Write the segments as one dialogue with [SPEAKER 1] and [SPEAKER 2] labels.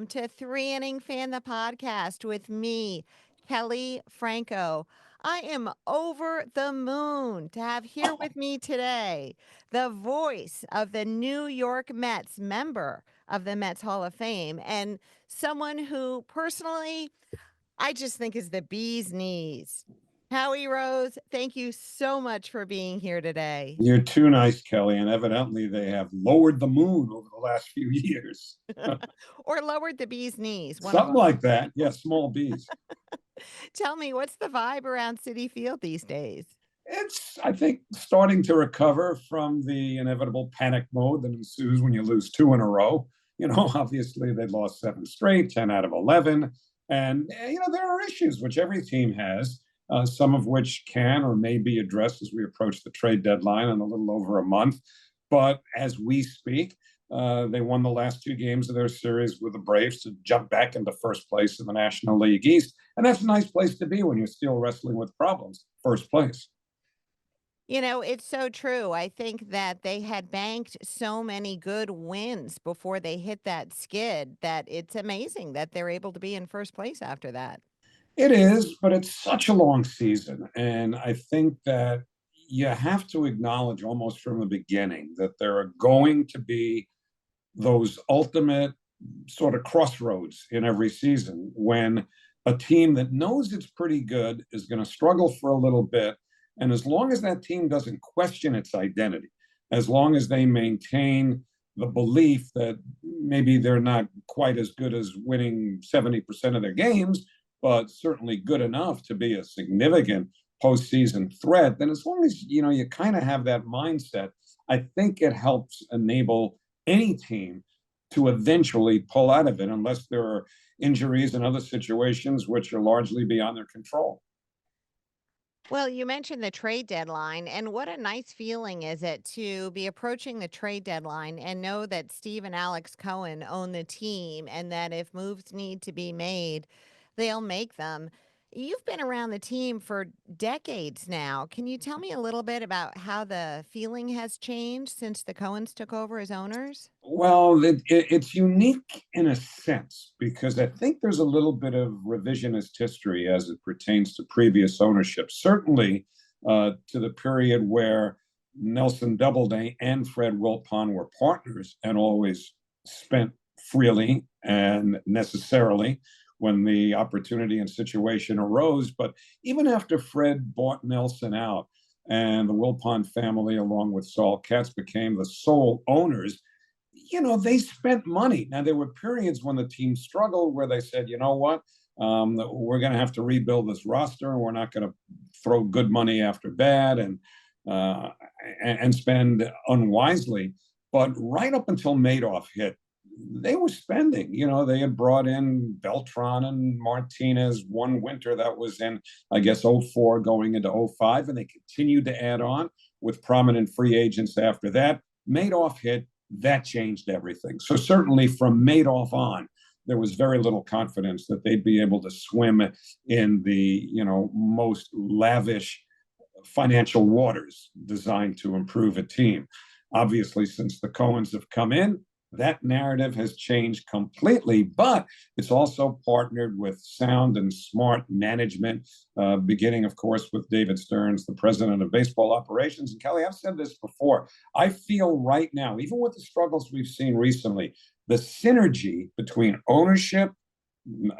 [SPEAKER 1] welcome to Three Inning Fan, the podcast with me, Kelley Franco. I am over the moon to have here with me today the voice of the New York Mets, member of the Mets Hall of Fame, and someone who personally I just think is the bee's knees. Howie Rose, thank you so much for being here today.
[SPEAKER 2] You're too nice, Kelley, and evidently they have lowered the moon over the last few years.
[SPEAKER 1] Or lowered the bee's knees, one of
[SPEAKER 2] Something
[SPEAKER 1] them.
[SPEAKER 2] like that. Yeah, small bees.
[SPEAKER 1] Tell me, what's the vibe around Citi Field these days?
[SPEAKER 2] It's, I think, starting to recover from the inevitable panic mode that ensues when you lose two in a row. Obviously they lost seven straight, 10 out of 11. And, there are issues which every team has, some of which can or may be addressed as we approach the trade deadline in a little over a month. But as we speak, they won the last two games of their series with the Braves to jump back into first place in the National League East. And that's a nice place to be when you're still wrestling with problems, first place.
[SPEAKER 1] It's so true. I think that they had banked so many good wins before they hit that skid that it's amazing that they're able to be in first place after that.
[SPEAKER 2] It is, but it's such a long season. And I think that you have to acknowledge almost from the beginning that there are going to be those ultimate sort of crossroads in every season when a team that knows it's pretty good is going to struggle for a little bit. And as long as that team doesn't question its identity, as long as they maintain the belief that maybe they're not quite as good as winning 70% of their games, but certainly good enough to be a significant postseason threat, then as long as you kind of have that mindset, I think it helps enable any team to eventually pull out of it, unless there are injuries and other situations which are largely beyond their control.
[SPEAKER 1] Well, you mentioned the trade deadline, and what a nice feeling is it to be approaching the trade deadline and know that Steve and Alex Cohen own the team and that if moves need to be made, they'll make them. You've been around the team for decades now. Can you tell me a little bit about how the feeling has changed since the Cohens took over as owners?
[SPEAKER 2] Well, it's unique in a sense because I think there's a little bit of revisionist history as it pertains to previous ownership. Certainly to the period where Nelson Doubleday and Fred Wilpon were partners and always spent freely and necessarily when the opportunity and situation arose. But even after Fred bought Nelson out and the Wilpon family, along with Saul Katz, became the sole owners, they spent money. Now, there were periods when the team struggled where they said, you know what, we're going to have to rebuild this roster and we're not going to throw good money after bad and spend unwisely. But right up until Madoff hit, they were spending. They had brought in Beltran and Martinez one winter that was in, I guess, '04 going into '05, and they continued to add on with prominent free agents after that. Madoff hit, that changed everything. So certainly from Madoff on, there was very little confidence that they'd be able to swim in the most lavish financial waters designed to improve a team. Obviously, since the Cohens have come in, that narrative has changed completely, but it's also partnered with sound and smart management, beginning, of course, with David Stearns, the president of baseball operations. And Kelley, I've said this before. I feel right now, even with the struggles we've seen recently, the synergy between ownership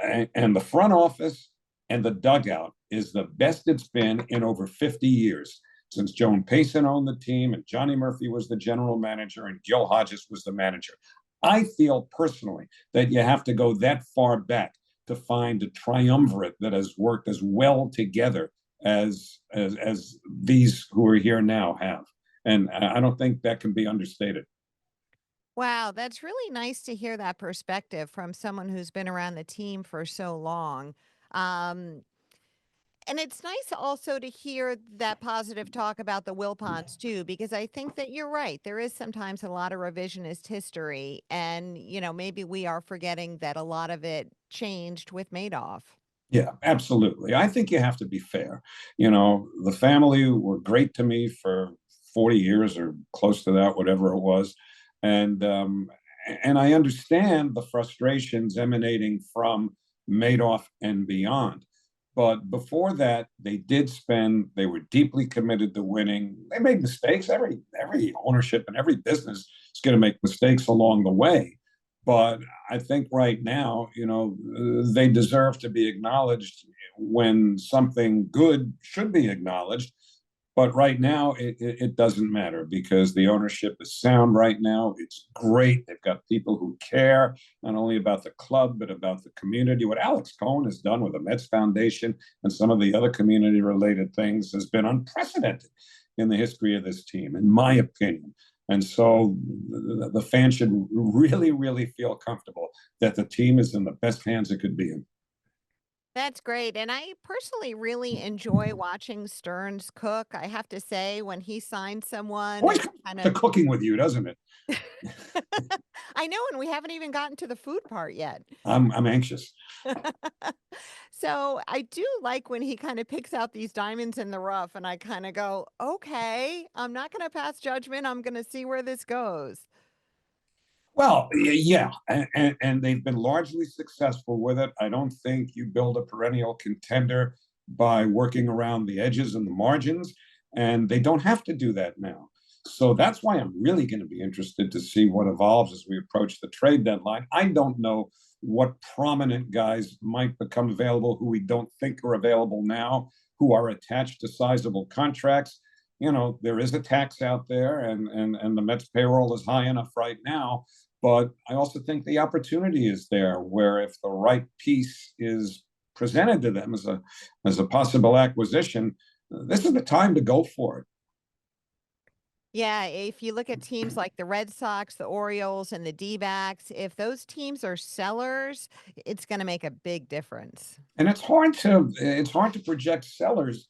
[SPEAKER 2] and the front office and the dugout is the best it's been in over 50 years. Since Joan Payson owned the team and Johnny Murphy was the general manager and Gil Hodges was the manager. I feel personally that you have to go that far back to find a triumvirate that has worked as well together as these who are here now have. And I don't think that can be understated.
[SPEAKER 1] Wow, that's really nice to hear that perspective from someone who's been around the team for so long. Um, And it's nice also to hear that positive talk about the Wilpons too, because I think that you're right. There is sometimes a lot of revisionist history, and maybe we are forgetting that a lot of it changed with Madoff.
[SPEAKER 2] Yeah, absolutely. I think you have to be fair. The family were great to me for 40 years or close to that, whatever it was. And and I understand the frustrations emanating from Madoff and beyond. But before that, they did spend. They were deeply committed to winning. They made mistakes. Every ownership and every business is going to make mistakes along the way. But I think right now, they deserve to be acknowledged when something good should be acknowledged. But right now, it doesn't matter because the ownership is sound right now. It's great. They've got people who care not only about the club, but about the community. What Alex Cohen has done with the Mets Foundation and some of the other community related things has been unprecedented in the history of this team, in my opinion. And so the fans should really, really feel comfortable that the team is in the best hands it could be in.
[SPEAKER 1] That's great, and I personally really enjoy watching Stearns cook. I have to say, when he signs someone
[SPEAKER 2] Always
[SPEAKER 1] and
[SPEAKER 2] comes
[SPEAKER 1] kind
[SPEAKER 2] to
[SPEAKER 1] of
[SPEAKER 2] cooking with you, doesn't it?
[SPEAKER 1] I know, and we haven't even gotten to the food part yet.
[SPEAKER 2] I'm anxious.
[SPEAKER 1] So, I do like when he kinda picks out these diamonds in the rough, and I kinda go, "Okay, I'm not gonna pass judgment, I'm gonna see where this goes."
[SPEAKER 2] Well, yeah, and they've been largely successful with it. I don't think you build a perennial contender by working around the edges and the margins, and they don't have to do that now. So that's why I'm really going to be interested to see what evolves as we approach the trade deadline. I don't know what prominent guys might become available who we don't think are available now, who are attached to sizable contracts. There is a tax out there, and the Mets payroll is high enough right now. But I also think the opportunity is there where if the right piece is presented to them as a possible acquisition, this is the time to go for it.
[SPEAKER 1] Yeah, if you look at teams like the Red Sox, the Orioles, and the D-backs, if those teams are sellers, it's gonna make a big difference.
[SPEAKER 2] And it's hard to project sellers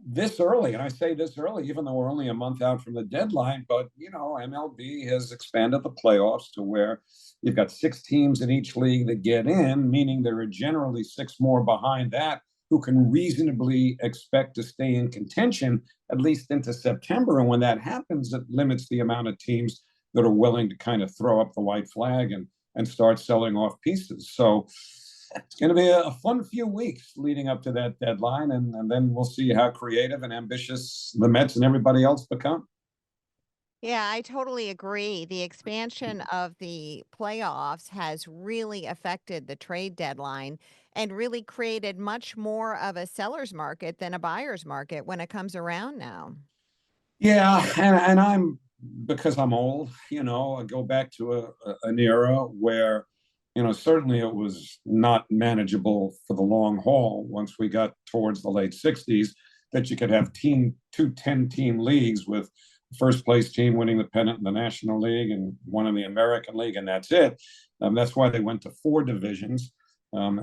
[SPEAKER 2] this early, and I say this early, even though we're only a month out from the deadline. But MLB has expanded the playoffs to where you've got 6 teams in each league that get in, meaning there are generally 6 more behind that who can reasonably expect to stay in contention at least into September. And when that happens, it limits the amount of teams that are willing to kind of throw up the white flag and start selling off pieces. So it's going to be a fun few weeks leading up to that deadline, and then we'll see how creative and ambitious the Mets and everybody else become.
[SPEAKER 1] Yeah, I totally agree. The expansion of the playoffs has really affected the trade deadline and really created much more of a seller's market than a buyer's market when it comes around now.
[SPEAKER 2] Yeah, and I'm because I'm old. I go back to an era where certainly it was not manageable for the long haul once we got towards the late '60s that you could have two 10-team leagues with first place team winning the pennant in the National League and one in the American League, and that's it. That's why they went to 4 divisions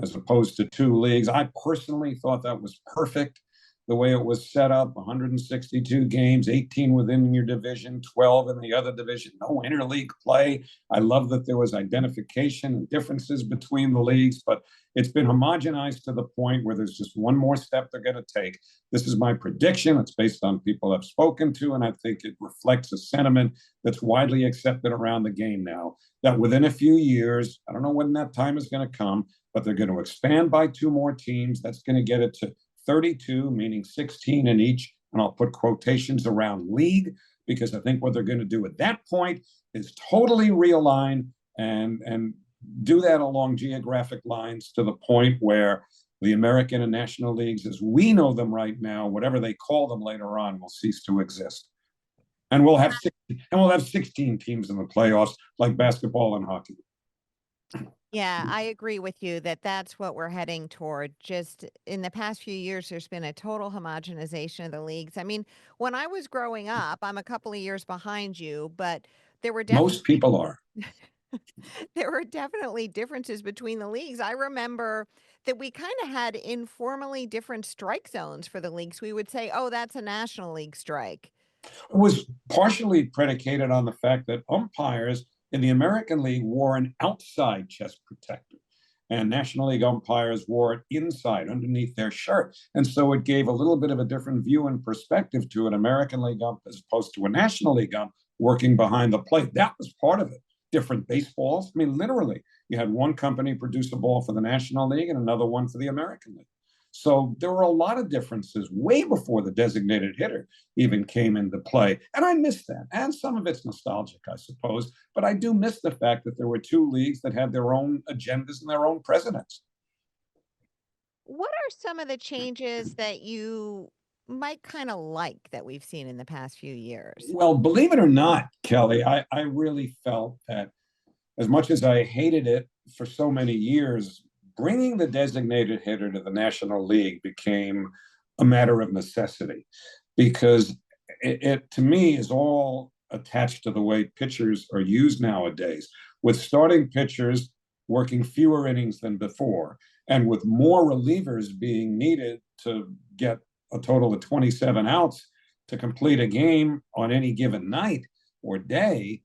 [SPEAKER 2] as opposed to 2 leagues. I personally thought that was perfect the way it was set up: 162 games, 18 within your division, 12 in the other division, no interleague play. I love that there was identification and differences between the leagues, but it's been homogenized to the point where there's just one more step they're going to take. This is my prediction. It's based on people I've spoken to, and I think it reflects a sentiment that's widely accepted around the game now, that within a few years, I don't know when that time is going to come, but they're going to expand by 2 more teams. That's going to get it to 32, meaning 16 in each. And I'll put quotations around league because I think what they're going to do at that point is totally realign and do that along geographic lines to the point where the American and National Leagues, as we know them right now, whatever they call them later on, will cease to exist. And we'll have 16 teams in the playoffs like basketball and hockey.
[SPEAKER 1] Yeah, I agree with you that that's what we're heading toward. Just in the past few years, there's been a total homogenization of the leagues. I mean, when I was growing up, I'm a couple of years behind you, but there were
[SPEAKER 2] Most
[SPEAKER 1] definitely
[SPEAKER 2] people are.
[SPEAKER 1] there were definitely differences between the leagues. I remember that we kind of had informally different strike zones for the leagues. We would say, "Oh, that's a National League strike."
[SPEAKER 2] Was partially predicated on the fact that umpires in the American League wore an outside chest protector, and National League umpires wore it inside underneath their shirt. And so it gave a little bit of a different view and perspective to an American League ump as opposed to a National League ump working behind the plate. That was part of it. different baseballs. I mean, literally, you had one company produce a ball for the National League and another one for the American League. So there were a lot of differences way before the designated hitter even came into play. And I miss that. And some of it's nostalgic, I suppose. But I do miss the fact that there were two leagues that had their own agendas and their own presidents.
[SPEAKER 1] What are some of the changes that you might kind of like that we've seen in the past few years?
[SPEAKER 2] Well, believe it or not, Kelly, I really felt that as much as I hated it for so many years, bringing the designated hitter to the National League became a matter of necessity because it to me is all attached to the way pitchers are used nowadays, with starting pitchers working fewer innings than before, and with more relievers being needed to get a total of 27 outs to complete a game on any given night or day.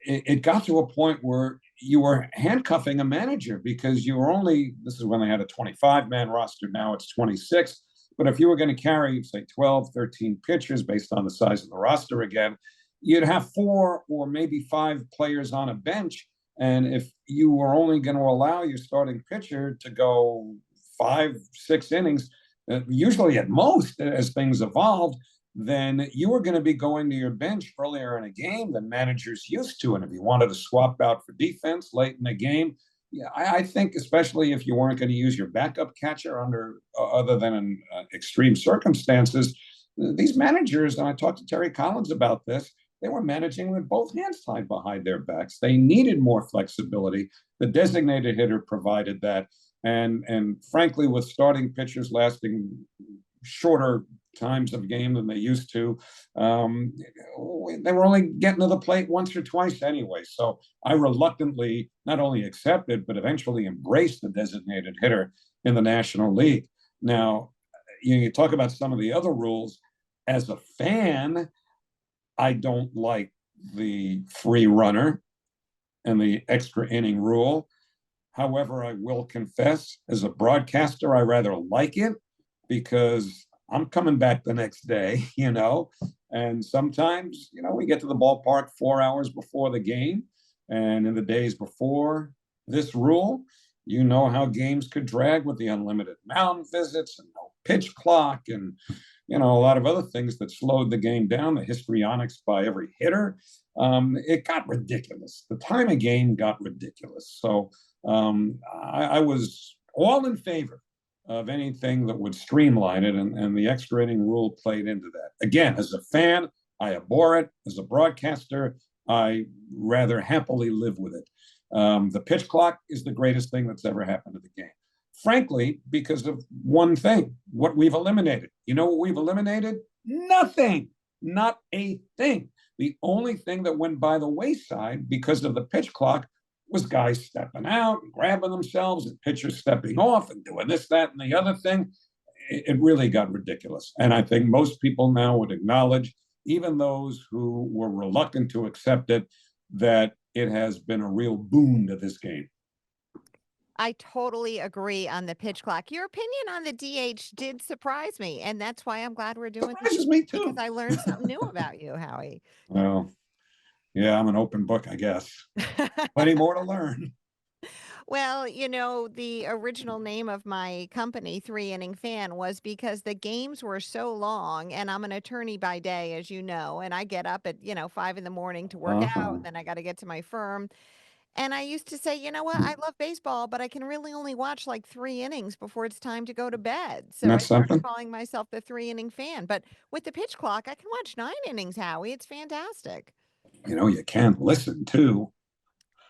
[SPEAKER 2] It got to a point where you were handcuffing a manager because you were only, this is when they had a 25-man roster, now it's 26. But if you were going to carry, say, 12, 13 pitchers based on the size of the roster again, you'd have 4 or maybe 5 players on a bench. And if you were only going to allow your starting pitcher to go 5, 6 innings, usually at most, as things evolved, then you were going to be going to your bench earlier in a game than managers used to. And if you wanted to swap out for defense late in the game, yeah, I think especially if you weren't going to use your backup catcher under other than in extreme circumstances, these managers, and I talked to Terry Collins about this, they were managing with both hands tied behind their backs. They needed more flexibility. The designated hitter provided that. And frankly, with starting pitchers lasting shorter times of game than they used to, they were only getting to the plate once or twice anyway. So I reluctantly not only accepted, but eventually embraced the designated hitter in the National League. Now, you talk about some of the other rules. As a fan, I don't like the free runner and the extra inning rule. However, I will confess, as a broadcaster, I rather like it because I'm coming back the next day, and sometimes, we get to the ballpark 4 hours before the game. And in the days before this rule, you know how games could drag with the unlimited mound visits and no pitch clock and, a lot of other things that slowed the game down, the histrionics by every hitter. It got ridiculous. The time of game got ridiculous. So I was all in favor of anything that would streamline it, and the extra inning rule played into that. Again, as a fan, I abhor it. As a broadcaster, I rather happily live with it. The pitch clock is the greatest thing that's ever happened to the game. Frankly, because of one thing, what we've eliminated. You know what we've eliminated? Nothing, not a thing. The only thing that went by the wayside because of the pitch clock was guys stepping out and grabbing themselves and pitchers stepping off and doing this, that, and the other thing. It really got ridiculous. And I think most people now would acknowledge, even those who were reluctant to accept it, that it has been a real boon to this game.
[SPEAKER 1] I totally agree on the pitch clock. Your opinion on the DH did surprise me, and that's why I'm glad we're doing this,
[SPEAKER 2] Surprises me
[SPEAKER 1] because
[SPEAKER 2] too.
[SPEAKER 1] I learned something new about you, Howie.
[SPEAKER 2] Well, yeah, I'm an open book, I guess. Plenty more to learn.
[SPEAKER 1] Well, the original name of my company, Three Inning Fan, was because the games were so long, and I'm an attorney by day, as you know, and I get up at, 5 in the morning to work out,
[SPEAKER 2] Uh-huh.
[SPEAKER 1] and then I got to get to my firm. And I used to say, you know what? I love baseball, but I can really only watch like 3 innings before it's time to go to bed.
[SPEAKER 2] And
[SPEAKER 1] So I
[SPEAKER 2] that's
[SPEAKER 1] started
[SPEAKER 2] something.
[SPEAKER 1] calling myself the 3 inning fan. But with the pitch clock, I can watch 9 innings, Howie. It's fantastic.
[SPEAKER 2] You can't listen too.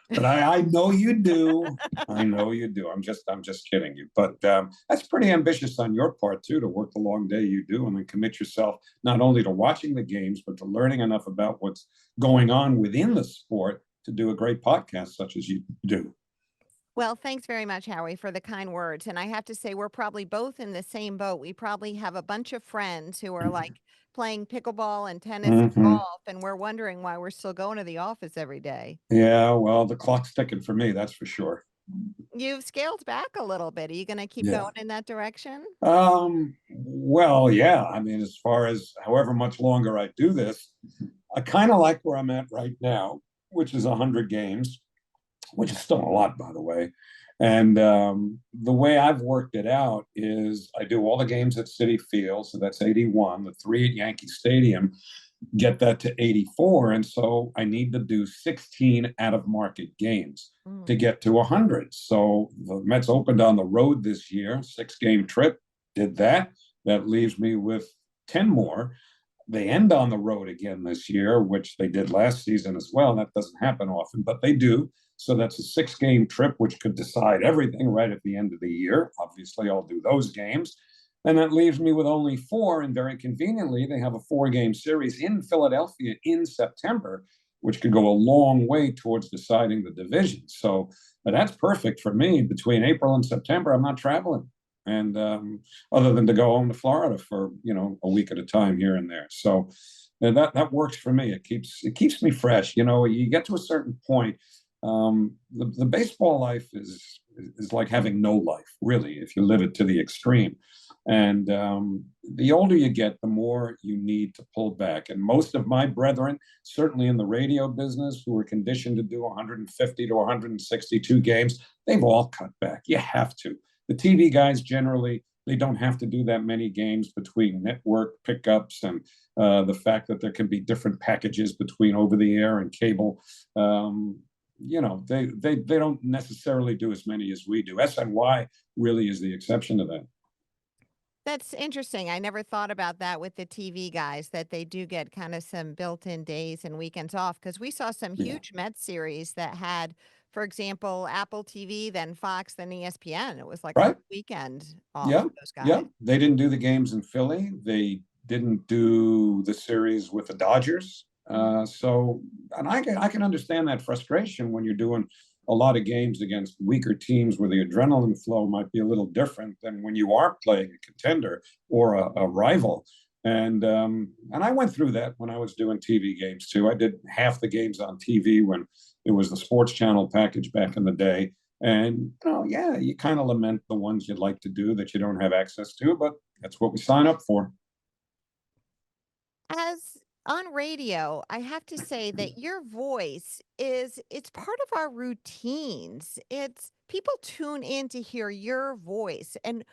[SPEAKER 2] But I know you do. I know you do. I'm just kidding you. But that's pretty ambitious on your part too, to work the long day you do and then commit yourself not only to watching the games, but to learning enough about what's going on within the sport to do a great podcast such as you do.
[SPEAKER 1] Well, thanks very much, Howie, for the kind words. And I have to say, we're probably both in the same boat. We probably have a bunch of friends who are like playing pickleball and tennis and
[SPEAKER 2] Mm-hmm.
[SPEAKER 1] golf, and we're wondering why we're still going to the office every day.
[SPEAKER 2] Yeah, well, the clock's ticking for me, that's for sure.
[SPEAKER 1] You've scaled back a little bit. Are you going to keep
[SPEAKER 2] Yeah.
[SPEAKER 1] going in that direction?
[SPEAKER 2] Well, yeah. I mean, as far as however much longer I do this, I kind of like where I'm at right now. which is 100 games, which is still a lot, by the way. And the way I've worked it out is I do all the games at Citi Field, so that's 81. The three at Yankee Stadium get that to 84. And so I need to do 16 out of market games
[SPEAKER 1] Mm.
[SPEAKER 2] to get to 100. So the Mets opened on the road this year, 6 game trip, did that. That leaves me with 10 more. They end on the road again this year, which they did last season as well. That doesn't happen often, but they do. So that's a 6 game trip, which could decide everything right at the end of the year. Obviously, I'll do those games. And that leaves me with only 4. And very conveniently, they have a 4 game series in Philadelphia in September, which could go a long way towards deciding the division. So that's perfect for me. Between April and September, I'm not traveling. And other than to go home to Florida for a week at a time here and there. So that works for me. It keeps me fresh. You get to a certain point. The baseball life is like having no life, really, if you live it to the extreme. And the older you get, the more you need to pull back. And most of my brethren, certainly in the radio business, who are conditioned to do 150 to 162 games, they've all cut back. You have to. The TV guys generally, they don't have to do that many games between network pickups and the fact that there can be different packages between over the air and cable. They don't necessarily do as many as we do. SNY really is the exception to that.
[SPEAKER 1] That's interesting. I never thought about that with the TV guys, that they do get kind of some built-in days and weekends off. Because we saw some
[SPEAKER 2] Yeah.
[SPEAKER 1] huge Mets series that had, for example, Apple TV, then Fox, then ESPN. It was like a
[SPEAKER 2] Right.
[SPEAKER 1] whole weekend off
[SPEAKER 2] Yeah.
[SPEAKER 1] for those
[SPEAKER 2] Yeah.
[SPEAKER 1] guys.
[SPEAKER 2] They didn't do the games in Philly. They didn't do the series with the Dodgers.
[SPEAKER 1] Mm.
[SPEAKER 2] And I can understand that frustration when you're doing a lot of games against weaker teams where the adrenaline flow might be a little different than when you are playing a contender or a rival. And I went through that when I was doing TV games too. I did half the games on TV when it was the sports channel package back in the day. And yeah, you kind of lament the ones you'd like to do that you don't have access to, but that's what we sign up for.
[SPEAKER 1] As on radio, I have to say that your voice it's part of our routines. It's people tune in to hear your voice. And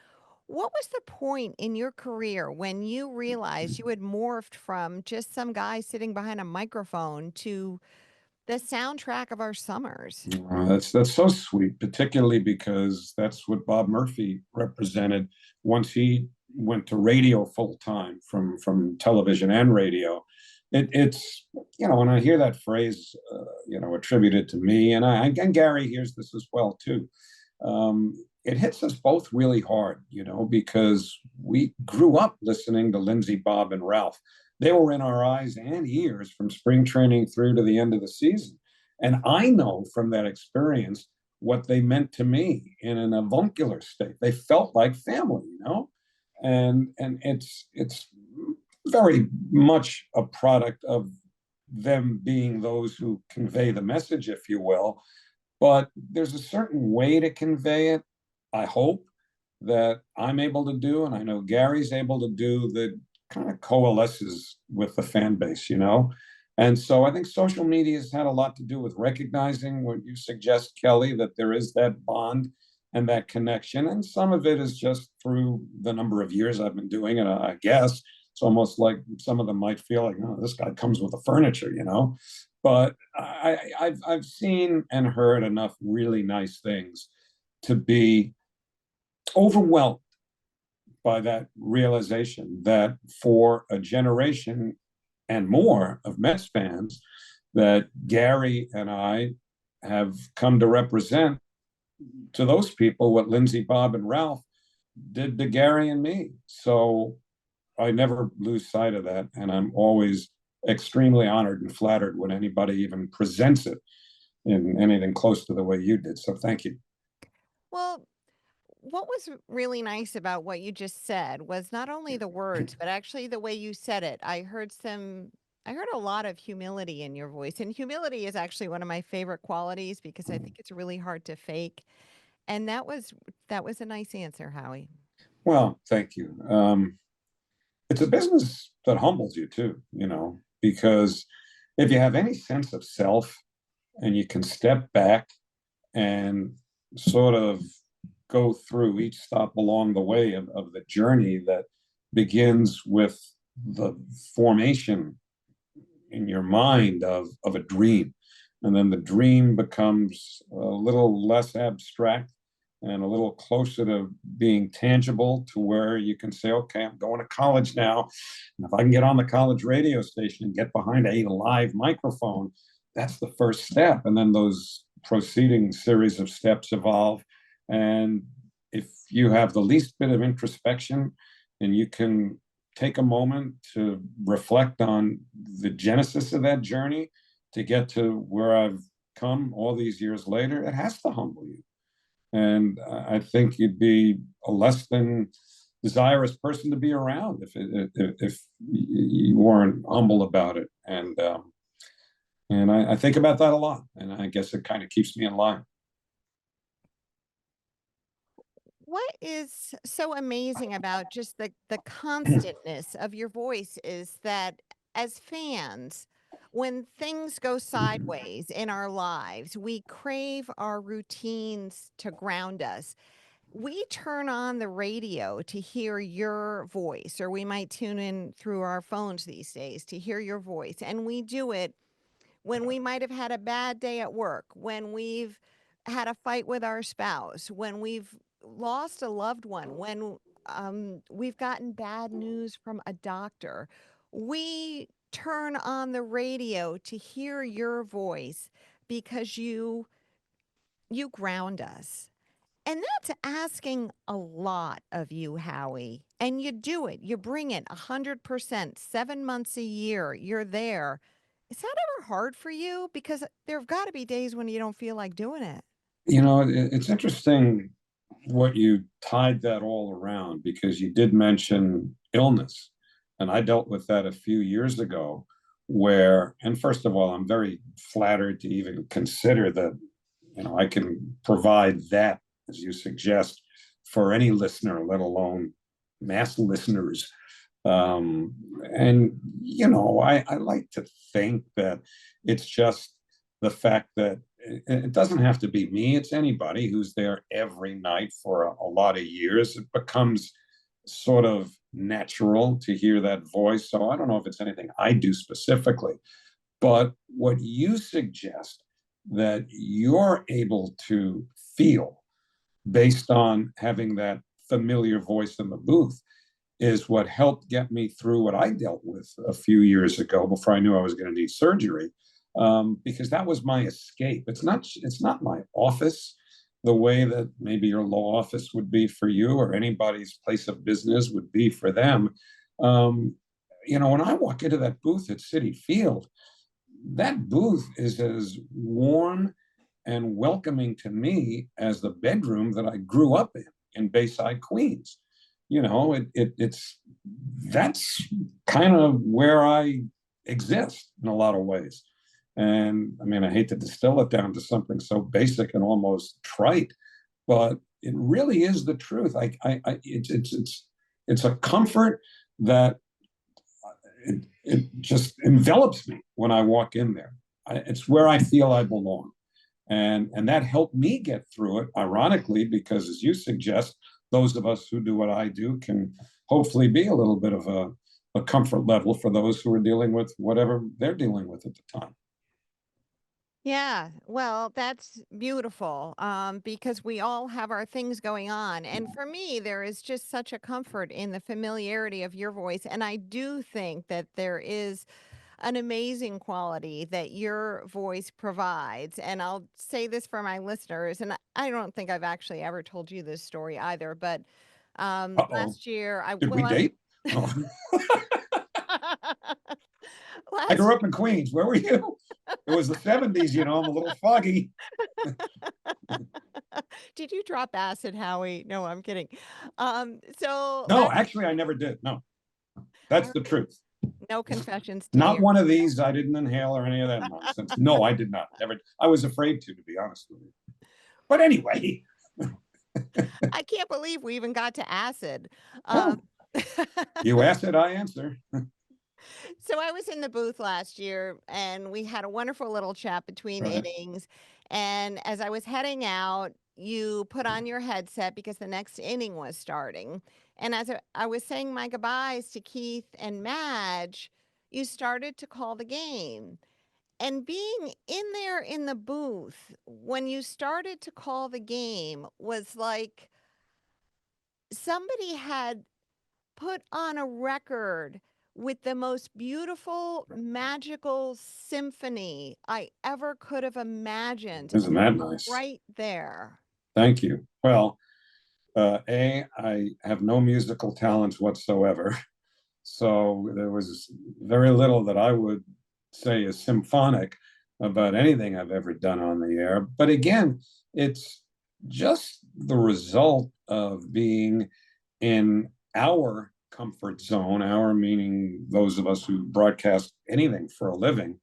[SPEAKER 1] what was the point in your career when you realized you had morphed from just some guy sitting behind a microphone to the soundtrack of our summers?
[SPEAKER 2] That's so sweet, particularly because that's what Bob Murphy represented once he went to radio full time from television and radio. It's when I hear that phrase, attributed to me, and Gary hears this as well too. It hits us both really hard, because we grew up listening to Lindsey, Bob, and Ralph. They were in our eyes and ears from spring training through to the end of the season. And I know from that experience what they meant to me in an avuncular state. They felt like family. And it's very much a product of them being those who convey the message, if you will. But there's a certain way to convey it, I hope, that I'm able to do, and I know Gary's able to do, that kind of coalesces with the fan base. And so I think social media has had a lot to do with recognizing what you suggest, Kelley, that there is that bond and that connection. And some of it is just through the number of years I've been doing it. I guess it's almost like some of them might feel like, oh, this guy comes with the furniture. But I've seen and heard enough really nice things to be overwhelmed by that realization that for a generation and more of Mets fans, that Gary and I have come to represent to those people what Lindsey, Bob, and Ralph did to Gary and me. So I never lose sight of that. And I'm always extremely honored and flattered when anybody even presents it in anything close to the way you did. So thank you.
[SPEAKER 1] Well, what was really nice about what you just said was not only the words, but actually the way you said it. I heard a lot of humility in your voice. And humility is actually one of my favorite qualities because I think it's really hard to fake. And that was a nice answer, Howie.
[SPEAKER 2] Well, thank you. It's a business that humbles you too, because if you have any sense of self, and you can step back and sort of go through each stop along the way of the journey that begins with the formation in your mind of a dream. And then the dream becomes a little less abstract and a little closer to being tangible, to where you can say, okay, I'm going to college now. And if I can get on the college radio station and get behind a live microphone, that's the first step. And then those proceeding series of steps evolve. And if you have the least bit of introspection and you can take a moment to reflect on the genesis of that journey to get to where I've come all these years later, it has to humble you. And I think you'd be a less than desirous person to be around if you weren't humble about it. And I think about that a lot, and I guess it kind of keeps me in line.
[SPEAKER 1] What is so amazing about just the constantness of your voice is that as fans, when things go sideways in our lives, we crave our routines to ground us. We turn on the radio to hear your voice, or we might tune in through our phones these days to hear your voice. And we do it when we might have had a bad day at work, when we've had a fight with our spouse, when we've lost a loved one, when we've gotten bad news from a doctor. We turn on the radio to hear your voice because you ground us. And that's asking a lot of you, Howie. And you do it. You bring it 100%, 7 months a year. You're there. Is that ever hard for you? Because there have got to be days when you don't feel like doing it.
[SPEAKER 2] You know, it's interesting what you tied that all around, because you did mention illness. And I dealt with that a few years ago, where, and first of all, I'm very flattered to even consider that, I can provide that, as you suggest, for any listener, let alone mass listeners. And, I like to think that it's just the fact that it doesn't have to be me, it's anybody who's there every night for a lot of years. It becomes sort of natural to hear that voice. So I don't know if it's anything I do specifically, but what you suggest that you're able to feel based on having that familiar voice in the booth is what helped get me through what I dealt with a few years ago before I knew I was going to need surgery, because that was my escape. It's not my office the way that maybe your law office would be for you, or anybody's place of business would be for them. When I walk into that booth at Citi Field, that booth is as warm and welcoming to me as the bedroom that I grew up in Bayside, Queens. It's that's kind of where I exist in a lot of ways. And I mean, I hate to distill it down to something so basic and almost trite, but it really is the truth. It's a comfort that it just envelops me when I walk in there. It's where I feel I belong. And that helped me get through it, ironically, because as you suggest, those of us who do what I do can hopefully be a little bit of a comfort level for those who are dealing with whatever they're dealing with at the time.
[SPEAKER 1] Yeah, well, that's beautiful, because we all have our things going on. And for me, there is just such a comfort in the familiarity of your voice. And I do think that there is an amazing quality that your voice provides. And I'll say this for my listeners, and I don't think I've actually ever told you this story either, but
[SPEAKER 2] Uh-oh.
[SPEAKER 1] last year,
[SPEAKER 2] Did we date? Oh. I
[SPEAKER 1] last
[SPEAKER 2] grew up in Queens. Where were you? It was the 70s, I'm a little foggy.
[SPEAKER 1] Did you drop acid, Howie? No, I'm kidding. So
[SPEAKER 2] No, actually, I never did. No, that's the truth.
[SPEAKER 1] no confessions today.
[SPEAKER 2] Not one of these. I didn't inhale or any of that nonsense. No, I did not. Never. I was afraid to be honest with you. But anyway.
[SPEAKER 1] I can't believe we even got to acid.
[SPEAKER 2] Oh, you asked it, I answer.
[SPEAKER 1] So I was in the booth last year and we had a wonderful little chat between
[SPEAKER 2] Right.
[SPEAKER 1] innings. And as I was heading out, you put on your headset because the next inning was starting. And as I was saying my goodbyes to Keith and Madge, you started to call the game. And being in there in the booth when you started to call the game was like somebody had put on a record with the most beautiful, magical symphony I ever could have imagined
[SPEAKER 2] Isn't that nice?
[SPEAKER 1] right there.
[SPEAKER 2] Thank you. Well, I have no musical talents whatsoever. So there was very little that I would say is symphonic about anything I've ever done on the air. But again, it's just the result of being in our comfort zone, our meaning those of us who broadcast anything for a living,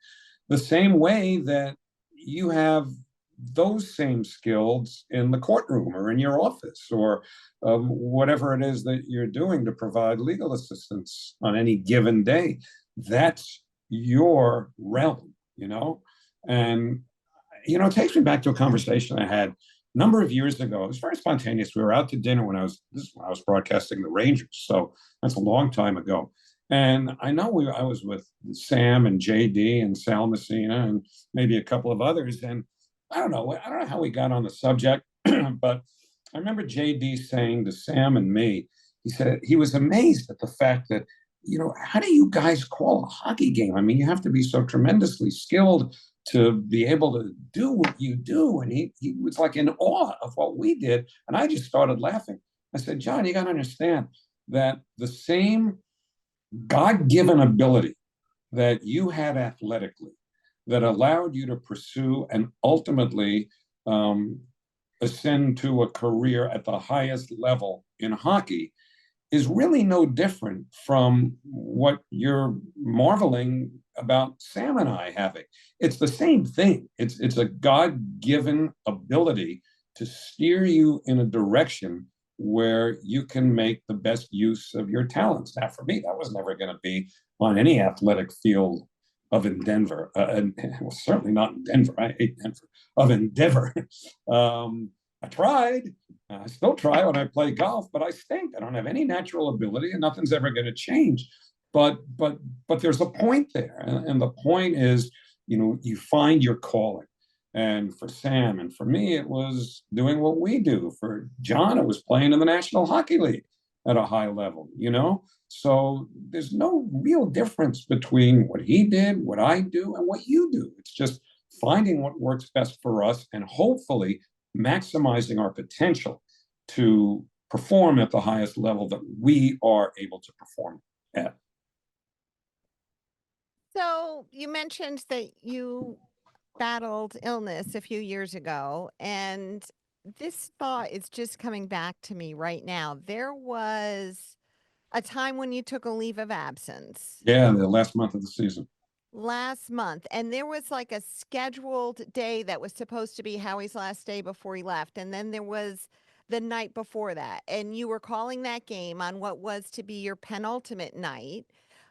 [SPEAKER 2] the same way that you have those same skills in the courtroom or in your office or whatever it is that you're doing to provide legal assistance on any given day. That's your realm, you know? And, it takes me back to a conversation I had a number of years ago. It was very spontaneous. We were out to dinner when I was broadcasting the Rangers. So that's a long time ago. And I know I was with Sam and JD and Sal Messina and maybe a couple of others. And I don't know how we got on the subject, but I remember JD saying to Sam and me, he said he was amazed at the fact that, how do you guys call a hockey game? I mean, you have to be so tremendously skilled to be able to do what you do. And he was like in awe of what we did. And I just started laughing. I said, John, you got to understand that the same God given ability that you had athletically that allowed you to pursue and ultimately ascend to a career at the highest level in hockey is really no different from what you're marveling about Sam and I having. It's the same thing. It's a God-given ability to steer you in a direction where you can make the best use of your talents. Now, for me, that was never going to be on any athletic field of Denver. And well, certainly not in Denver. I hate Denver. Of endeavor. I tried. I still try when I play golf, but I stink. I don't have any natural ability, and nothing's ever going to change. But there's a point there, and the point is, you find your calling. And for Sam and for me, it was doing what we do. For John, it was playing in the National Hockey League at a high level. So there's no real difference between what he did, what I do, and what you do. It's just finding what works best for us and hopefully maximizing our potential to perform at the highest level that we are able to perform at.
[SPEAKER 1] So you mentioned that you battled illness a few years ago, and this thought is just coming back to me right now. There was a time when you took a leave of absence
[SPEAKER 2] Yeah, the last month of the season.
[SPEAKER 1] last month, and there was like a scheduled day that was supposed to be Howie's last day before he left. And then there was the night before that, and you were calling that game on what was to be your penultimate night.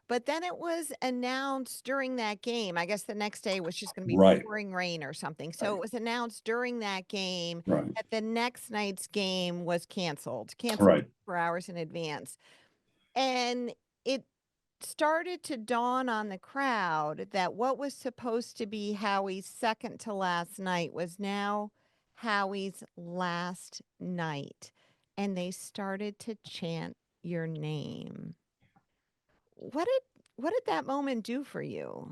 [SPEAKER 1] But then it was announced during that game. I guess the next day was just going to be
[SPEAKER 2] Right,
[SPEAKER 1] pouring rain or something. So it was announced during that game
[SPEAKER 2] right,
[SPEAKER 1] that the next night's game was canceled
[SPEAKER 2] right.
[SPEAKER 1] 4 hours in advance. And it started to dawn on the crowd that what was supposed to be Howie's second to last night was now Howie's last night. And they started to chant your name. What did what did that moment do for you?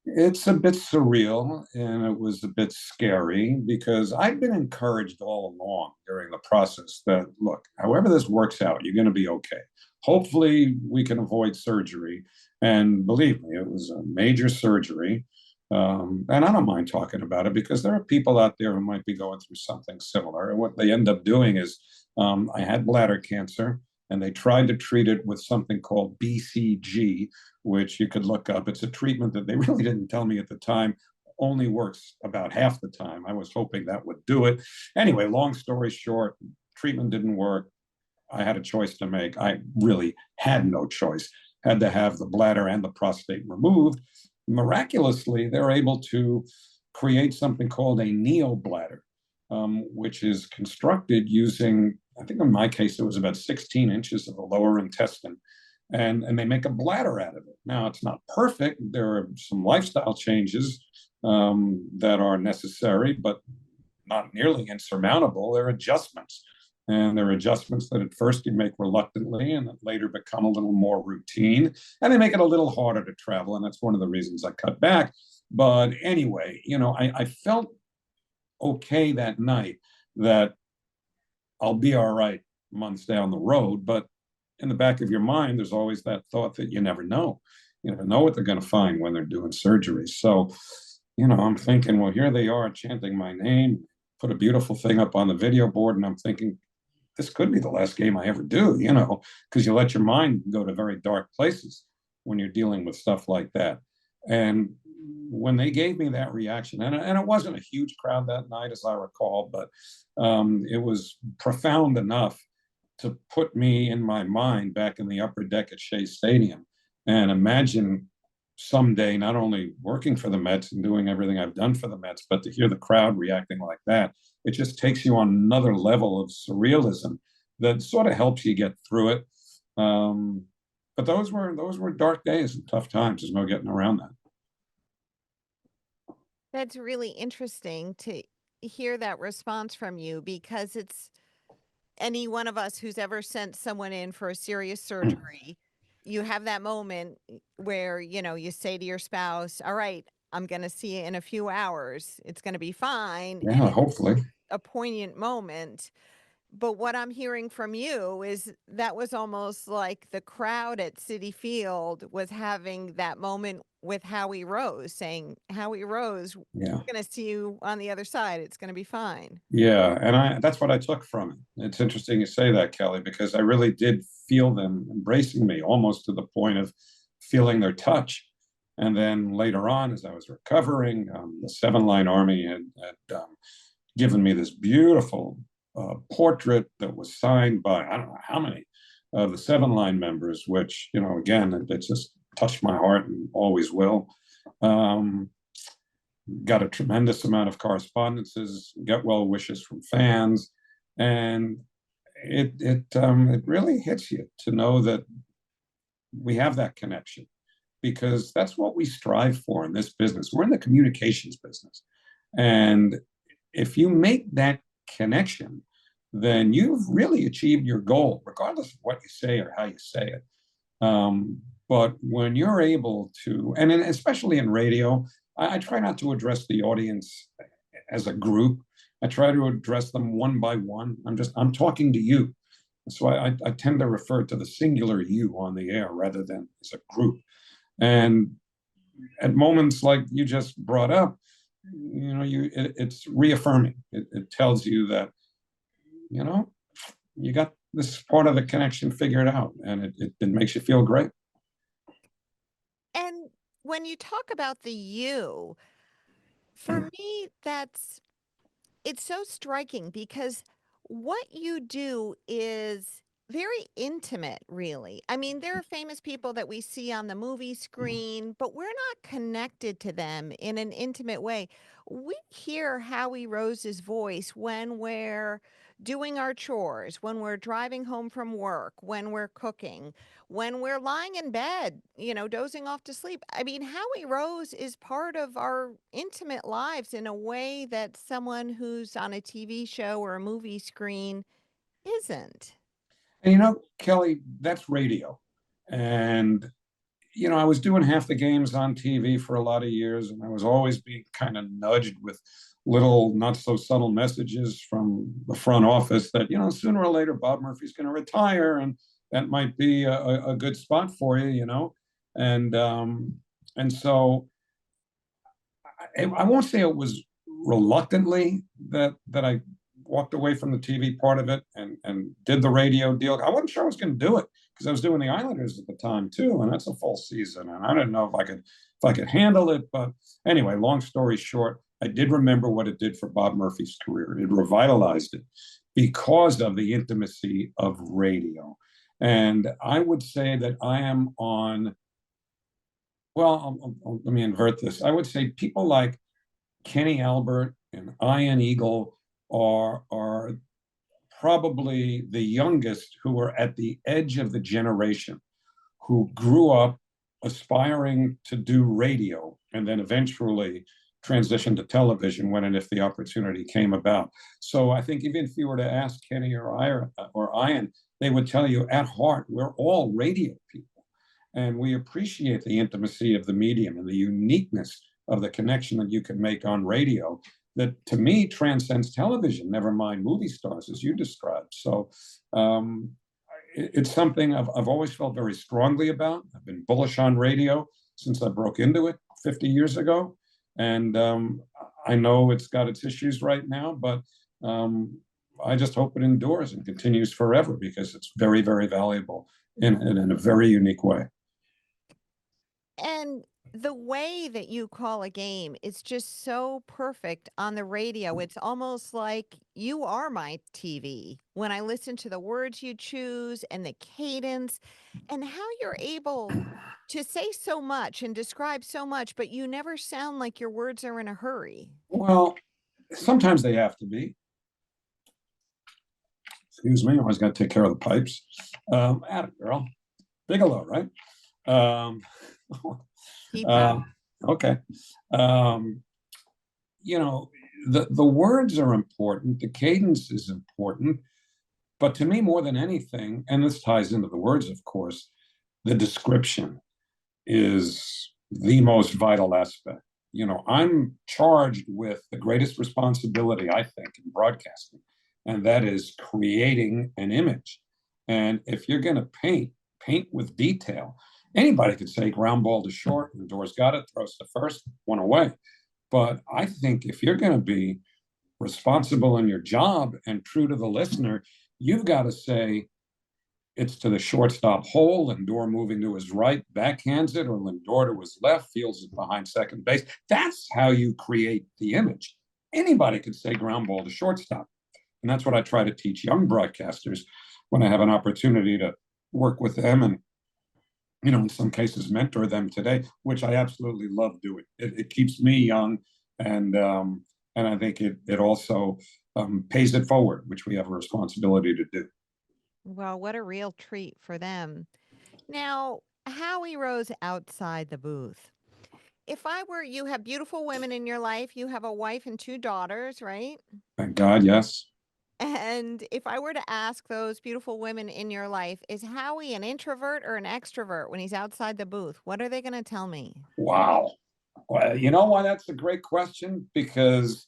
[SPEAKER 2] It's a bit surreal and it was a bit scary because I'd been encouraged all along during the process that, look, however this works out, you're going to be okay. Hopefully, we can avoid surgery. And believe me, it was a major surgery. And I don't mind talking about it because there are people out there who might be going through something similar. And what they end up doing is I had bladder cancer and they tried to treat it with something called BCG, which you could look up. It's a treatment that they really didn't tell me at the time only works about half the time. I was hoping that would do it. Anyway, long story short, treatment didn't work. I had a choice to make. I really had no choice. had to have the bladder and the prostate removed. Miraculously, they're able to create something called a neobladder, which is constructed using, I think in my case, it was about 16 inches of the lower intestine. And they make a bladder out of it. Now, it's not perfect. There are some lifestyle changes that are necessary, but not nearly insurmountable. They're adjustments. And they're adjustments that at first you make reluctantly and that later become a little more routine. And they make it a little harder to travel. And that's one of the reasons I cut back. But anyway, I felt okay that night that I'll be all right months down the road. But in the back of your mind, there's always that thought that you never know. You never know what they're going to find when they're doing surgery. So, I'm thinking, well, here they are chanting my name, put a beautiful thing up on the video board. And I'm thinking, this could be the last game I ever do, because you let your mind go to very dark places when you're dealing with stuff like that. And when they gave me that reaction, and it wasn't a huge crowd that night, as I recall, but it was profound enough to put me in my mind back in the upper deck at Shea Stadium and imagine someday not only working for the Mets and doing everything I've done for the Mets, but to hear the crowd reacting like that. It just takes you on another level of surrealism that sort of helps you get through it. But those were dark days and tough times. There's no getting around that.
[SPEAKER 1] That's really interesting to hear that response from you, because it's any one of us who's ever sent someone in for a serious surgery. You have that moment where, you say to your spouse, all right, I'm going to see you in a few hours. It's going to be fine. And
[SPEAKER 2] Yeah, hopefully.
[SPEAKER 1] a poignant moment. But what I'm hearing from you is that was almost like the crowd at Citi Field was having that moment with Howie Rose, saying, Howie Rose,
[SPEAKER 2] Yeah.
[SPEAKER 1] we're going to see you on the other side. It's going to be fine.
[SPEAKER 2] Yeah, and that's what I took from it. It's interesting you say that, Kelley, because I really did feel them embracing me almost to the point of feeling their touch. And then later on, as I was recovering, the Seven Line Army had given me this beautiful portrait that was signed by, I don't know how many of the Seven Line members, which, again, it just touched my heart and always will. Got a tremendous amount of correspondences, get well wishes from fans, and it really hits you to know that we have that connection, because that's what we strive for in this business. We're in the communications business, and if you make that connection, then you've really achieved your goal, regardless of what you say or how you say it. But when you're able to, and especially in radio, I try not to address the audience as a group. I try to address them one by one. I'm talking to you. So I tend to refer to the singular you on the air rather than as a group. And at moments like you just brought up, it's reaffirming. It tells you that, you got this part of the connection figured out, and it makes you feel great.
[SPEAKER 1] And when you talk about the you, for me, it's so striking, because what you do is very intimate, really. I mean, there are famous people that we see on the movie screen, but we're not connected to them in an intimate way. We hear Howie Rose's voice when we're doing our chores, when we're driving home from work, when we're cooking, when we're lying in bed, dozing off to sleep. I mean, Howie Rose is part of our intimate lives in a way that someone who's on a TV show or a movie screen isn't.
[SPEAKER 2] And Kelley, that's radio. And I was doing half the games on TV for a lot of years, and I was always being kind of nudged with little not so subtle messages from the front office that, sooner or later, Bob Murphy's going to retire, and that might be a good spot for you. And so I won't say it was reluctantly that I walked away from the TV part of it and did the radio deal. I wasn't sure I was going to do it, because I was doing the Islanders at the time too, and that's a full season, and I didn't know if I could handle it. But anyway, long story short, I did remember what it did for Bob Murphy's career. It revitalized it because of the intimacy of radio. And I would say that I am on, well, let me invert this. I would say people like Kenny Albert and Ian Eagle are probably the youngest who are at the edge of the generation, who grew up aspiring to do radio and then eventually transitioned to television when and if the opportunity came about. So I think even if you were to ask Kenny or Ian, they would tell you at heart, we're all radio people. And we appreciate the intimacy of the medium and the uniqueness of the connection that you can make on radio that to me transcends television, never mind movie stars, as you described. So um, it's something I've always felt very strongly about. I've been bullish on radio since I broke into it 50 years ago. And I know it's got its issues right now, but I just hope it endures and continues forever because it's very, very valuable in a very unique way.
[SPEAKER 1] And the way that you call a game is just so perfect on the radio. It's almost like you are my TV when I listen to the words you choose and the cadence and how you're able to say so much and describe so much, but you never sound like your words are in a hurry.
[SPEAKER 2] Well, sometimes they have to be. Excuse me, I always got to take care of the pipes. Atta girl. Bigelow, right? Um,
[SPEAKER 1] Keep up.
[SPEAKER 2] okay. Um, you know, the words are important, the cadence is important, but to me, more than anything, and this ties into the words, of course, the description is the most vital aspect. You know, I'm charged with the greatest responsibility, I think, in broadcasting, and that is creating an image. And if you're going to paint with detail. Anybody could say ground ball to short, and the door's got it, throws to first, one away. But I think if you're going to be responsible in your job and true to the listener, you've got to say it's to the shortstop hole, Lindor moving to his right, backhands it, or Lindor to his left, fields it behind second base. That's how you create the image. Anybody could say ground ball to shortstop. And that's what I try to teach young broadcasters when I have an opportunity to work with them and, you know, in some cases mentor them today, which I absolutely love doing. It keeps me young, and I think it also pays it forward, which we have a responsibility to do.
[SPEAKER 1] Well, what a real treat for them. Now, Howie rose outside the booth. If I were you, have beautiful women in your life, you have a wife and two daughters, right?
[SPEAKER 2] Thank God, yes.
[SPEAKER 1] And if I were to ask those beautiful women in your life, is Howie an introvert or an extrovert when he's outside the booth? What are they going to tell me?
[SPEAKER 2] Wow. Well, you know why that's a great question? Because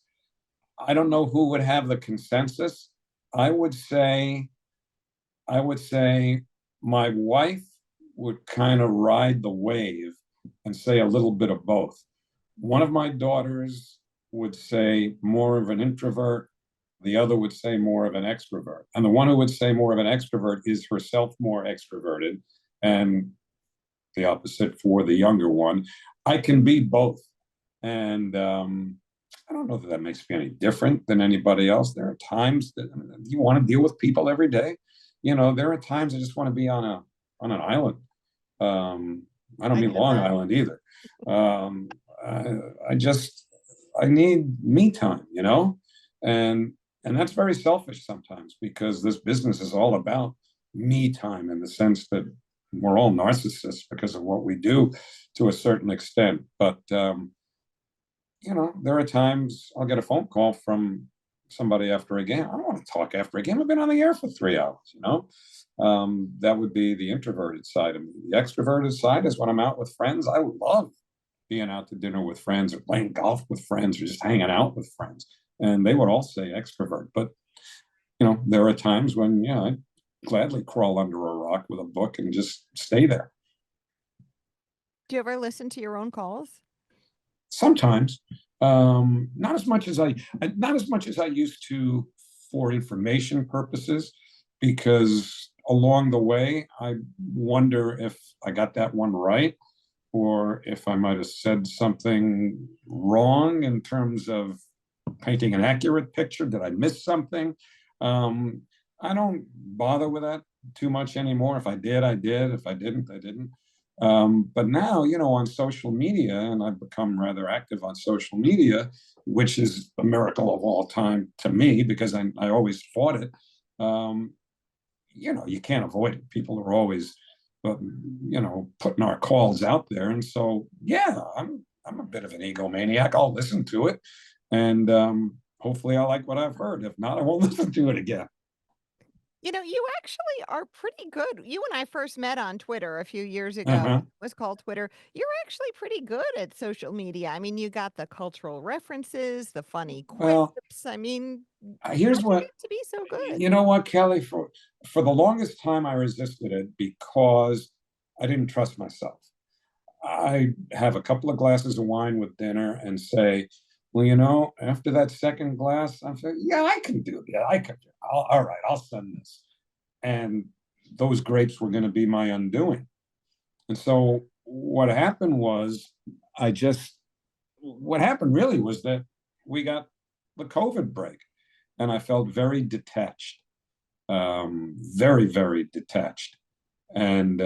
[SPEAKER 2] I don't know who would have the consensus. I would say, I would say my wife would kind of ride the wave and say a little bit of both. One of my daughters would say more of an introvert. The other would say more of an extrovert. And the one who would say more of an extrovert is herself more extroverted. And the opposite for the younger one. I can be both. And I don't know that that makes me any different than anybody else. There are times that you want to deal with people every day. You know, there are times I just want to be on an island. I don't
[SPEAKER 1] I
[SPEAKER 2] mean
[SPEAKER 1] get
[SPEAKER 2] Long
[SPEAKER 1] that.
[SPEAKER 2] Island either. Um, I just I need me time, you know, and that's very selfish sometimes because this business is all about me time in the sense that we're all narcissists because of what we do to a certain extent. But you know, there are times I'll get a phone call from somebody after a game. I don't want to talk after a game. I've been on the air for 3 hours, you know. That would be the introverted side of me. The extroverted side is when I'm out with friends. I love being out to dinner with friends or playing golf with friends or just hanging out with friends. And they would all say extrovert. But, you know, there are times when, yeah, I'd gladly crawl under a rock with a book and just stay there.
[SPEAKER 1] Do you ever listen to your own calls?
[SPEAKER 2] Sometimes, not as much as not as much as I used to for information purposes, because along the way, I wonder if I got that one right or if I might have said something wrong in terms of painting an accurate picture. Did I miss something? I don't bother with that too much anymore. If I did, I did. If I didn't, I didn't. But now, on social media, and I've become rather active on social media, which is a miracle of all time to me because I always fought it. You can't avoid it. People are always, putting our calls out there. And so, yeah, I'm a bit of an egomaniac. I'll listen to it. And hopefully I like what I've heard. If not, I won't listen to it again.
[SPEAKER 1] You actually are pretty good. You and I first met on Twitter a few years ago.
[SPEAKER 2] Uh-huh.
[SPEAKER 1] It was called Twitter. You're actually pretty good at social media. I mean, you got the cultural references, the funny
[SPEAKER 2] Well,
[SPEAKER 1] quips. I mean,
[SPEAKER 2] here's
[SPEAKER 1] how'd you
[SPEAKER 2] what
[SPEAKER 1] get to be so good?
[SPEAKER 2] you know what, Kelley, for the longest time I resisted it because I didn't trust myself. I have a couple of glasses of wine with dinner and say, well, after that second glass, I'm saying, yeah, I can do that. I can. All right, I'll send this. And those grapes were going to be my undoing. And so what happened was, what happened really was that we got the COVID break, and I felt very detached, very, very detached. And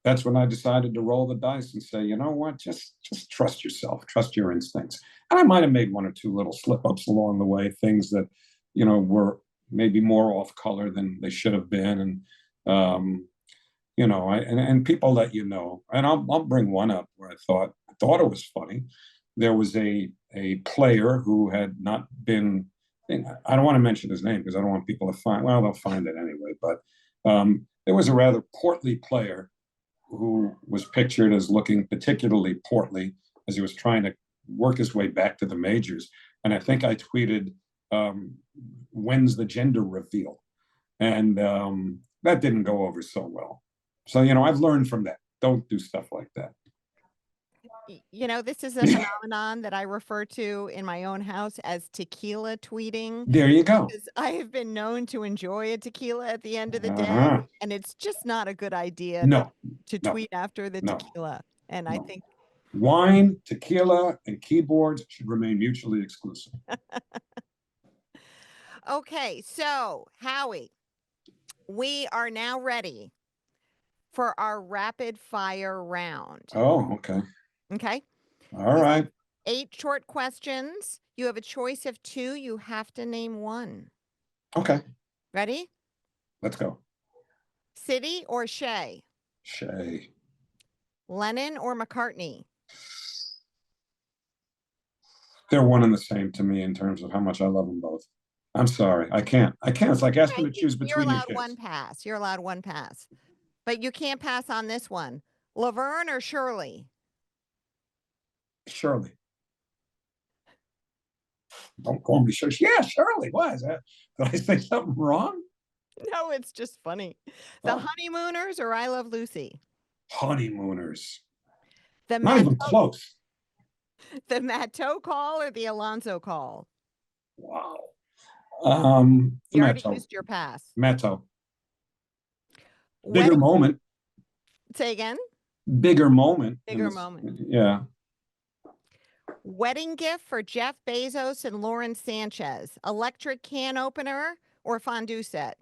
[SPEAKER 2] that's when I decided to roll the dice and say, you know what, just trust yourself, trust your instincts. And I might have made one or two little slip ups along the way, things that, were maybe more off color than they should have been. And, and people let and I'll bring one up where I thought it was funny. There was a player who had not been, I don't want to mention his name because I don't want people to they'll find it anyway. But there was a rather portly player who was pictured as looking particularly portly as he was trying to work his way back to the majors. And I think I tweeted, when's the gender reveal? And that didn't go over so well. So, I've learned from that. Don't do stuff like that.
[SPEAKER 1] This is a phenomenon that I refer to in my own house as tequila tweeting.
[SPEAKER 2] There you go.
[SPEAKER 1] Because I have been known to enjoy a tequila at the end of the day, and it's just not a good idea to tweet after the tequila. And I think
[SPEAKER 2] wine, tequila, and keyboards should remain mutually exclusive.
[SPEAKER 1] Okay, so Howie, we are now ready for our rapid fire round.
[SPEAKER 2] Oh, okay.
[SPEAKER 1] Okay.
[SPEAKER 2] All right.
[SPEAKER 1] 8 short questions. You have a choice of 2. You have to name one.
[SPEAKER 2] Okay.
[SPEAKER 1] Ready?
[SPEAKER 2] Let's go.
[SPEAKER 1] Citi or Shea?
[SPEAKER 2] Shea.
[SPEAKER 1] Lennon or McCartney?
[SPEAKER 2] They're one and the same to me in terms of how much I love them both. I'm sorry. I can't. It's like asking to choose between
[SPEAKER 1] your kids. You're allowed one pass. But you can't pass on this one. Laverne or Shirley?
[SPEAKER 2] Shirley. Don't call me Shirley. Yeah, Shirley. Why is that? Did I say something wrong?
[SPEAKER 1] No, it's just funny. The Honeymooners or I Love Lucy?
[SPEAKER 2] Honeymooners.
[SPEAKER 1] Not
[SPEAKER 2] even close.
[SPEAKER 1] The Matteau Call or the Alonso Call?
[SPEAKER 2] Wow.
[SPEAKER 1] You already used your pass.
[SPEAKER 2] Matteau. Bigger moment.
[SPEAKER 1] Say again?
[SPEAKER 2] Bigger moment.
[SPEAKER 1] Yeah. Wedding gift for Jeff Bezos and Lauren Sanchez. Electric can opener or fondue set?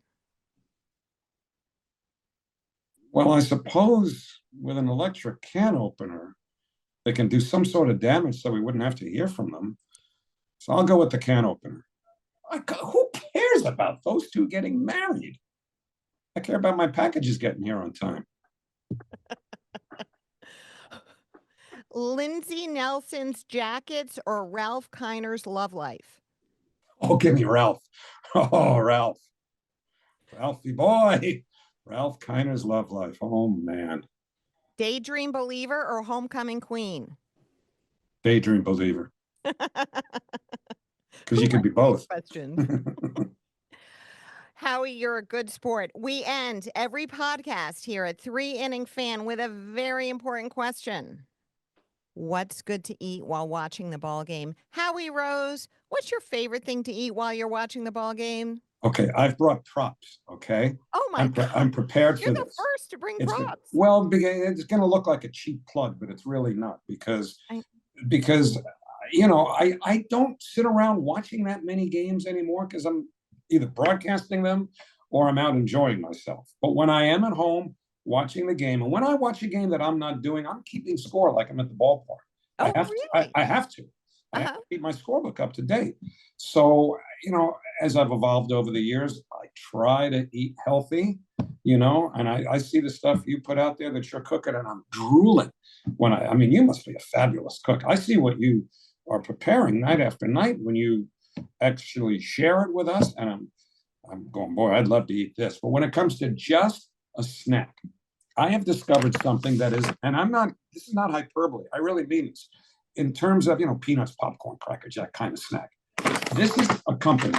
[SPEAKER 2] Well, I suppose with an electric can opener, they can do some sort of damage so we wouldn't have to hear from them. So I'll go with the can opener. Who cares about those two getting married? I care about my packages getting here on time.
[SPEAKER 1] Lindsay Nelson's Jackets or Ralph Kiner's Love Life?
[SPEAKER 2] Oh, give me Ralph. Oh, Ralph. Ralphie boy. Ralph Kiner's Love Life. Oh, man.
[SPEAKER 1] Daydream Believer or Homecoming Queen?
[SPEAKER 2] Daydream Believer. Because you could be both.
[SPEAKER 1] Questions. Howie, you're a good sport. We end every podcast here at 3 Inning Fan with a very important question. What's good to eat while watching the ball game? Howie Rose, what's your favorite thing to eat while you're watching the ball game?
[SPEAKER 2] Okay, I've brought props, okay?
[SPEAKER 1] Oh, my God.
[SPEAKER 2] I'm prepared for this.
[SPEAKER 1] You're the first to bring props.
[SPEAKER 2] Well, it's going to look like a cheap plug, but it's really not because I don't sit around watching that many games anymore because I'm either broadcasting them or I'm out enjoying myself. But when I am at home watching the game, and when I watch a game that I'm not doing, I'm keeping score like I'm at the ballpark. I
[SPEAKER 1] Oh,
[SPEAKER 2] have to.
[SPEAKER 1] really?
[SPEAKER 2] I have to. I have
[SPEAKER 1] Uh-huh.
[SPEAKER 2] to keep my scorebook up to date. So, as I've evolved over the years, I try to eat healthy, and I see the stuff you put out there that you're cooking, and I'm drooling when I mean, you must be a fabulous cook. I see what you are preparing night after night when you actually share it with us, and I'm going, boy, I'd love to eat this. But when it comes to just a snack, I have discovered something that is, and this is not hyperbole. I really mean this in terms of, peanuts, popcorn, Cracker Jack kind of snack. This is a company,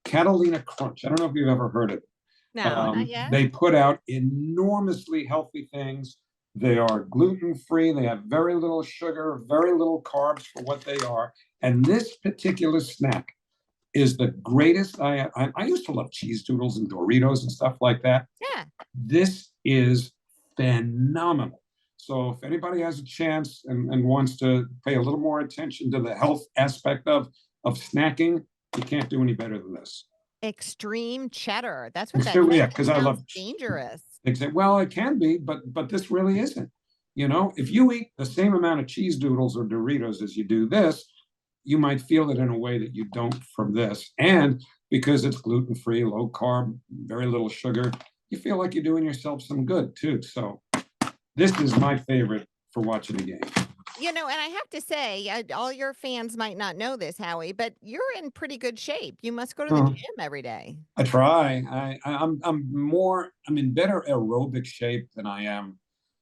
[SPEAKER 2] Catalina Crunch. I don't know if you've ever heard of it.
[SPEAKER 1] No, not yet.
[SPEAKER 2] They put out enormously healthy things. They are gluten-free. They have very little sugar, very little carbs for what they are. And this particular snack is the greatest. I used to love cheese doodles and Doritos and stuff like that.
[SPEAKER 1] Yeah.
[SPEAKER 2] This is phenomenal. So if anybody has a chance and wants to pay a little more attention to the health aspect of snacking, you can't do any better than this.
[SPEAKER 1] Extreme cheddar. That's what that
[SPEAKER 2] Yeah,
[SPEAKER 1] is. It
[SPEAKER 2] because I
[SPEAKER 1] sounds
[SPEAKER 2] love.
[SPEAKER 1] dangerous.
[SPEAKER 2] Well, it can be, but this really isn't. If you eat the same amount of cheese doodles or Doritos as you do this, you might feel it in a way that you don't from this. And because it's gluten-free, low carb, very little sugar, you feel like you're doing yourself some good too. So this is my favorite for watching the game.
[SPEAKER 1] And I have to say, all your fans might not know this, Howie, but you're in pretty good shape. You must go to the gym every day.
[SPEAKER 2] I try. I'm in better aerobic shape than I am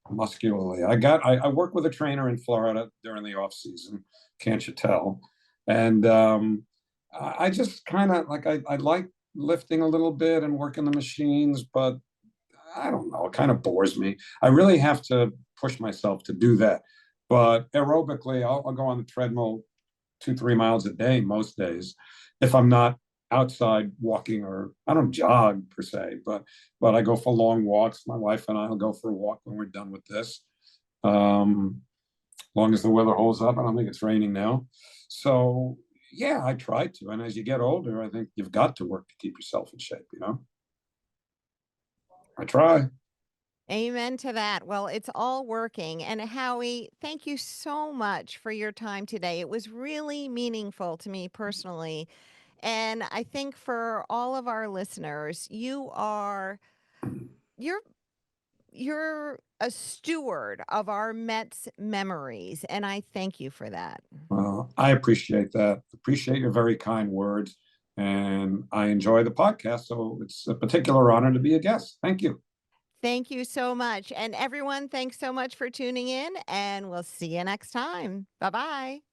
[SPEAKER 2] muscularly. I work with a trainer in Florida during the off season. Can't you tell? And I just kind of I like lifting a little bit and working the machines, but I don't know. It kind of bores me. I really have to push myself to do that. But aerobically, I'll go on the treadmill 2-3 miles a day most days if I'm not outside walking, or I don't jog per se, but I go for long walks. My wife and I will go for a walk when we're done with this. Long as the weather holds up. I don't think it's raining now. So yeah, I try to. And as you get older, I think you've got to work to keep yourself in shape, I try.
[SPEAKER 1] Amen to that. Well, it's all working. And Howie, thank you so much for your time today. It was really meaningful to me personally. And I think for all of our listeners, you're you're a steward of our Mets memories, and I thank you for that.
[SPEAKER 2] Well, I appreciate that. Appreciate your very kind words. And I enjoy the podcast. So it's a particular honor to be a guest. Thank you.
[SPEAKER 1] Thank you so much. And everyone, thanks so much for tuning in, and we'll see you next time. Bye bye.